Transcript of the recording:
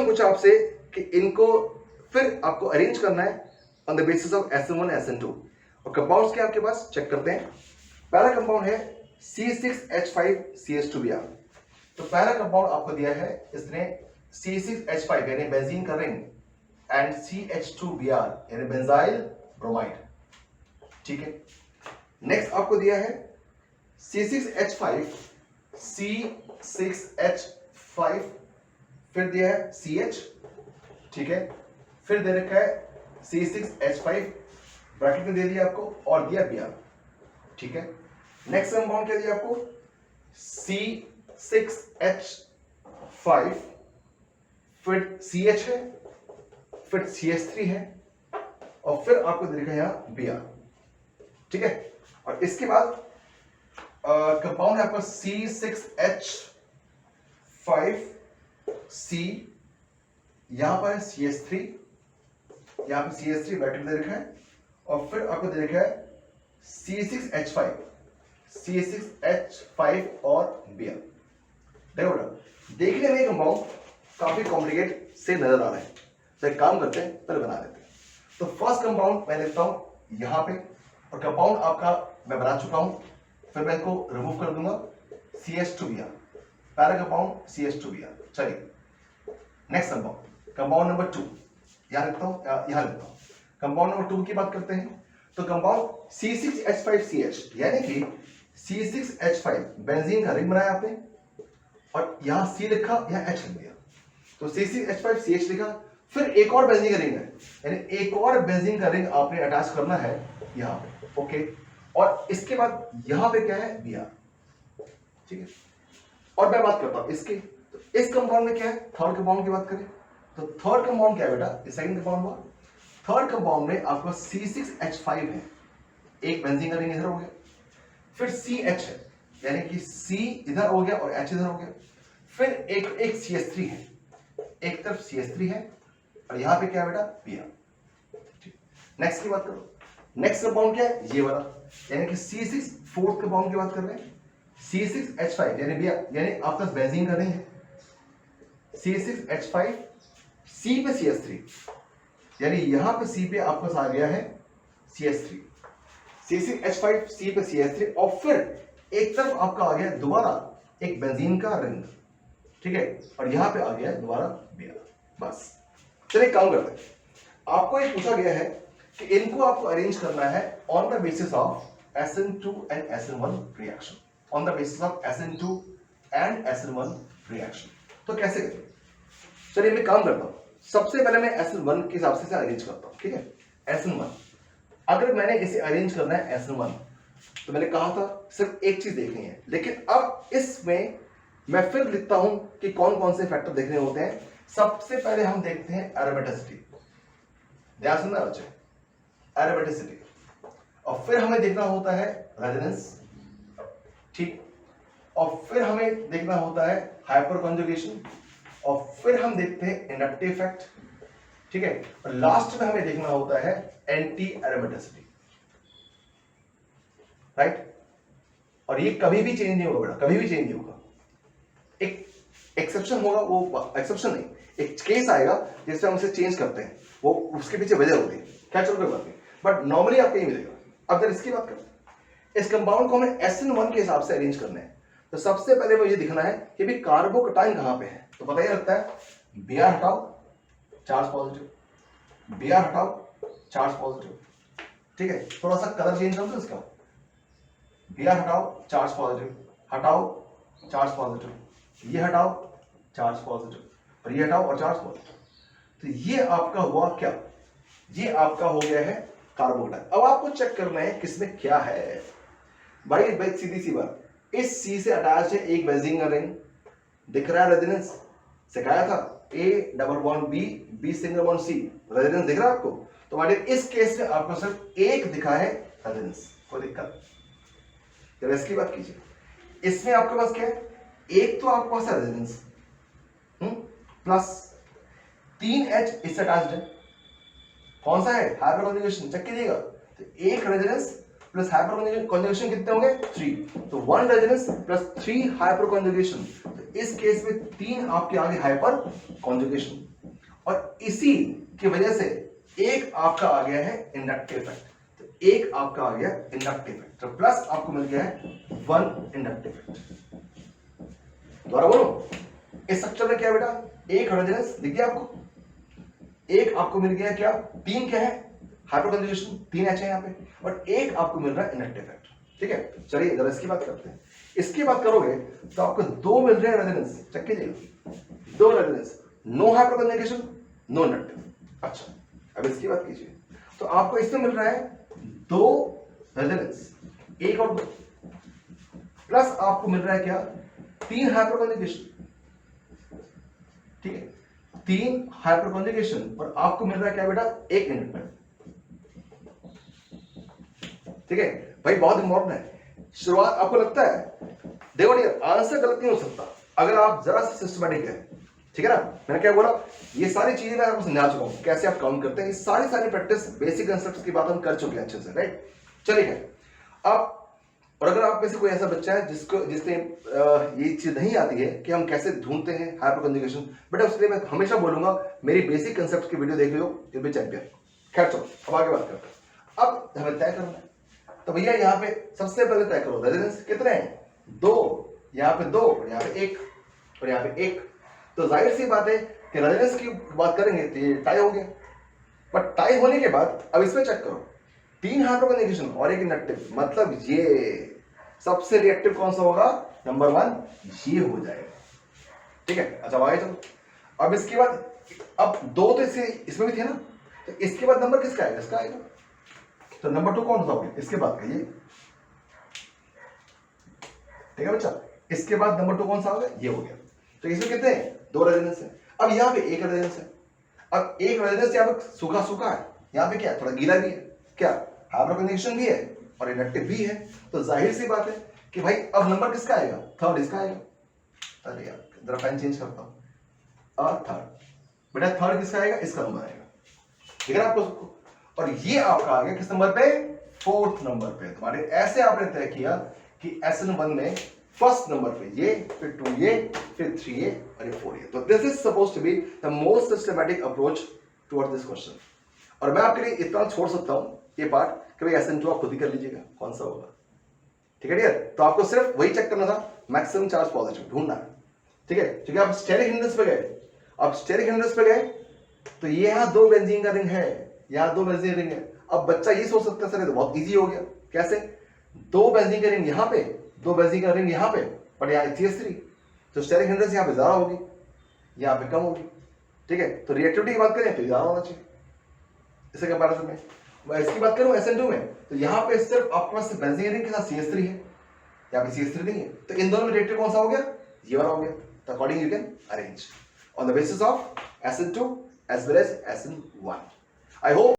पूछा आपसे कि इनको फिर आपको अरेंज करना है on the basis of Sn1 Sn2 और कंपाउंड्स के आपके पास चेक करते हैं। पहला कंपाउंड है C6H5CH2Br। तो पहला कंपाउंड आपको दिया है इसने C6H5 यानी बेंजीन का रिंग एंड CH2Br यानी बेंजाइल ब्रोमाइड। ठीक है, नेक्स्ट आपको दिया है C6H5 C6H5 फिर दिया है CH। ठीक है, फिर दे रखा है C6H5 ब्रैकेट में दे दिया आपको और दिया Br। ठीक है, नेक्स्ट कंपाउंड क्या दिया आपको C6H5 फिर CH है फिर CH3 है और फिर आपको दे रखा है यहां Br। ठीक है, और इसके बाद कंपाउंड है आपका C6H5C, यहां पर है CH3, यहां पे CH3 ब्रैकेट दे रखा है और फिर आपको दे रखा है C6H5 और Br। देखो बेटा, देखने में कंपाउंड काफी कॉम्प्लिकेट से नजर आ रहा है, तो एक काम करते हैं पहले बना लेते हैं। तो फर्स्ट कंपाउंड मैं लिखता हूं यहां पे और कंपाउंड आपका मैं बना चुका हूं, फिर मैं इसको रिमूव कर दूंगा CH2Br, पहला कंपाउंड CH2Br। चलिए नेक्स्ट कंपाउंड नंबर 2 यहां लिखता हूं, यहां लिखता हूं। कंपाउंड नंबर 2 की बात करते हैं तो कंपाउंड C6H5CH यानी कि C6H5 बेंजीन का रिंग बनाया आपने और यहां C लिखा यहां H लिख दिया, तो C6H5CH लिखा, फिर एक और बेंजीन का रिंग है यानी एक और बेंजीन का रिंग आपने अटैच करना है यहां पे। ओके, और इसके बाद यहां पे क्या है Br। ठीक है, और मैं बात करता हूं इसकी, तो इस कंपाउंड में क्या है, थर्ड कंपाउंड की बात करें तो थर्ड कंपाउंड क्या है बेटा, ये सेकंड कंपाउंड हुआ। थर्ड कंपाउंड में आपका C6H5 है, एक बेंजीन का रिंग इधर हो गया, फिर CH है यानी कि C इधर हो गया और H इधर हो गया, फिर एक CH3 है, एक तरफ CH3 है और यहां पे क्या है बेटा Br। ठीक, नेक्स्ट की बात करो, नेक्स्ट कंपाउंड क्या है ये वाला यानी कि C6, फोर्थ कंपाउंड की बात कर रहे हैं C6H5 यानी Br यानी आपका बेंजीन का रिंग है C6H5 C पे CH3 यानी यहां पे C पे आपका आ गया है CH3, C6H5 C पे CH3 और फिर एक तरफ आपका आ गया दोबारा एक बेंजीन का रिंग। ठीक है, और यहां पे आ गया दोबारा Br। बस चलिए काम करते हैं। आपको ये पूछा गया है कि इनको आपको अरेंज करना है on the basis of Sn2 and Sn1 reaction, on the basis of Sn2 and Sn1 reaction. तो कैसे करें, चलिए मैं काम करता हूं। सबसे पहले मैं Sn1 के हिसाब से अरेंज करता हूं। ठीक है, Sn1 अगर मैंने इसे अरेंज करना है Sn1 तो मैंने कहा था सिर्फ एक चीज देखनी है, लेकिन अब इसमें मैं फिर लिखता हूं कि कौन कौन से फैक्टर देखने होते हैं। सबसे पहले हम देखते हैं एरोमेटिसिटी, ध्यान सुनना बच्चे, एरोमेटिसिटी, और फिर हमें देखना होता है रेजोनेंस। ठीक, और फिर हमें देखना होता है हाइपर कॉन्जुगेशन और फिर हम देखते हैं इंडक्टिव इफेक्ट। ठीक है, और लास्ट में हमें देखना होता है एंटी एरोमेटिसिटी। राइट, और ये कभी भी चेंज नहीं होगा बेटा, कभी भी चेंज नहीं होगा। एक एक्सेप्शन होगा, वो एक्सेप्शन नहीं, एक केस आएगा जिससे हम उसे चेंज करते हैं, वो उसके पीछे वजह होती है, क्या चलो कोई बात नहीं, बट नॉर्मली आपको ये मिलेगा। अब जब इसकी बात करते हैं, इस कंपाउंड को हमें Sn1 के हिसाब से अरेंज करना है, तो सबसे पहले मुझे दिखना है कि भी कार्बोकटाइन कहां पे है। तो पता ही लगता है Br हटाओ चार्ज पॉजिटिव, Br हटाओ चार्ज पॉजिटिव। ठीक है, थोड़ा सा कलर चेंज कर दो इसका, Br हटाओ चार्ज पॉजिटिव, हटाओ चार्ज पॉजिटिव, ये हटाओ चार्ज पॉजिटिव और ये हटाओ और चार्ज पॉजिटिव। तो ये आपका हुआ क्या, ये आपका हो गया है कार्बोकटाइन। अब आपको चेक करना है किसमें क्या है। भाई सीधी सी बात, इस C से अटैच है एक बेंजीन का रिंग, दिख रहा है रेजोनेंस, सिखाया था A double bond B, B single bond C, resonance दिख रहा है आपको। तो भाई इस केस में आपको सिर्फ एक दिखा है रेजोनेंस, कोई दिक्कत। जरा इसकी बात कीजिए, इसमें आपके पास क्या है, एक तो आपके पास है रेजोनेंस प्लस 3H इससे अटैच्ड है, कौन सा है हाइपर कॉन्जुगेशन, चेक कीजिएगा। तो एक रेजोनेंस प्लस हाइपर कॉन्जुगेशन कितने होंगे 3, तो 1 रेजोनेंस प्लस 3 हाइपर कॉन्जुगेशन। तो इस केस में 3 आपके आगे हाइपर कॉन्जुगेशन। और इसी की वजह से एक आपका आ गया है इंडक्टिव इफेक्ट, तो एक आपका आ गया इंडक्टिव इफेक्ट, तो प्लस आपको मिल गया है 1 इंडक्टिव इफेक्ट। दोबारा बोलो, इस स्ट्रक्चर में क्या बेटा, एक रेजोनेंस दिख गया आपको, एक आपको मिल गया क्या, 3 क्या है हाइपरकंजुगेशन, 3 H है यहाँ पे, और एक आपको मिल रहा है इंडक्टिव इफेक्ट। ठीक है, चलिए जरा इसकी बात करते हैं। इसकी बात करोगे तो आपको 2 मिल रहे हैं रेजोनेंस, चेक कीजिएगा, 2 रेजोनेंस, नो हाइपरकंजुगेशन, नो इंडक्टिव। अच्छा, अब इसकी बात कीजिए, तो आपको इसमें मिल रहा है 2 रेजोनेंस, 1 और 2, प्लस आपको मिल रहा है क्या, 3 हाइपरकंजुगेशन। ठीक है, 3 हाइपरकंजुगेशन और आपको मिल रहा है क्या बेटा, 1 इंडक्टिव। ठीक है भाई, बहुत इंपॉर्टेंट है। शुरुआत आपको लगता है, देखो नहीं आंसर गलत नहीं हो सकता अगर आप जरा सा सिस्टमैटिक है। ठीक है ना, मैंने क्या बोला, ये सारी चीजें मैं आपको समझा चुका हूं, कैसे आप काउंट करते हैं, ये सारी प्रैक्टिस, बेसिक कंसेप्ट्स की बात हम कर चुके हैं अच्छे से, राइट। चलिए अब, और अगर आप में से कोई ऐसा बच्चा है जिसने ये चीज नहीं आती है कि हम कैसे ढूंढते हैं हाइपरकंजुगेशन, बेटा उसके लिए मैं हमेशा बोलूंगा मेरी बेसिक कंसेप्ट की वीडियो देख लो, यू बी चैंपियन। खैर चलो अब आगे बात करते हैं। अब हमें तय करना है, तो भैया यहाँ पे सबसे पहले तय करो रेजोनेंस कितने हैं, 2, यहाँ पे 2 और यहाँ पे 1 और यहाँ पे 1। तो जाहिर सी बात है कि रेजोनेंस की बात करेंगे तो ये टाई हो गया, बट टाई होने के बाद अब इसमें चेक करो, 3 हाइपरकंजुगेशन और 1 इंडक्टिव, मतलब ये सबसे रिएक्टिव कौन सा होगा, नंबर 1 ये हो जाएगा। ठीक है, अच्छा आगे चलो। अब इसके बाद, अब 2 तो इसमें भी थे ना, तो इसके बाद नंबर किसका आएगा, इसका आएगा, तो नंबर 2 कौन सा होगा, इसके बाद का ये। ठीक है बच्चा, इसके बाद नंबर 2 कौन सा होगा, ये हो गया। तो इसमें कितने हैं, 2 रेजोनेंस है। अब यहाँ पे 1 रेजोनेंस है, अब 1 रेजोनेंस यहाँ पे सूखा सूखा है, यहाँ पे क्या थोड़ा गीला भी है, क्या हाइपरकंजुगेशन भी है और इंडक्टिव भी है, तो जाहिर सी बात है कि भाई अब नंबर किसका आएगा, 3rd इसका आएगा। अरे यार जरा पेन चेंज करता हूँ, और 3rd, बेटा 3rd किसका आएगा, इसका नंबर आएगा। ठीक है ना आपको सबको, और ये आपका आ गया किस नंबर पे, 4th नंबर पे। तुम्हारे ऐसे आपने तय किया कि Sn1 में फर्स्ट नंबर पे ये, फिर 2 फिर 3 और ये 4। तो this is supposed to be the most systematic approach toward this question. और मैं आपके लिए इतना छोड़ सकता हूं ये पार्ट कि भाई Sn2 आप खुद ही कर लीजिएगा कौन सा होगा। ठीक है डियर, तो आपको सिर्फ वही चेक करना था, मैक्सिमम चार्ज पॉजिटिव ढूंढना है। ठीक है, क्योंकि आप स्टेरिक हिंड्रेंस पे गए, अब स्टेरिक हिंड्रेंस पे गए तो ये यहाँ 2 बेंजीन का रिंग है, यहाँ 2 बेंजीन रिंग है। अब बच्चा ये सोच सकता है सर ये तो बहुत इजी हो गया, कैसे, 2 बेंजीन का रिंग यहाँ पे, 2 बेंजीन का रिंग यहाँ पे, और यहाँ CH3, तो स्टेरिक हिंड्रेंस यहाँ पे ज्यादा होगी, यहाँ पे कम होगी। ठीक है, तो रिएक्टिविटी की बात करें तो ज्यादा होना चाहिए इसे कंपैरिजन में। मैं इसकी बात करूं Sn2 में, तो यहाँ पे सिर्फ आपके पास बेंजीन रिंग के साथ CH3 है, यहाँ पे CH3 नहीं है, तो इन दोनों में रिएक्टिव कौन सा हो गया, ये वाला हो गया। तो according you can arrange on the basis of Sn2 as well as Sn1। I hope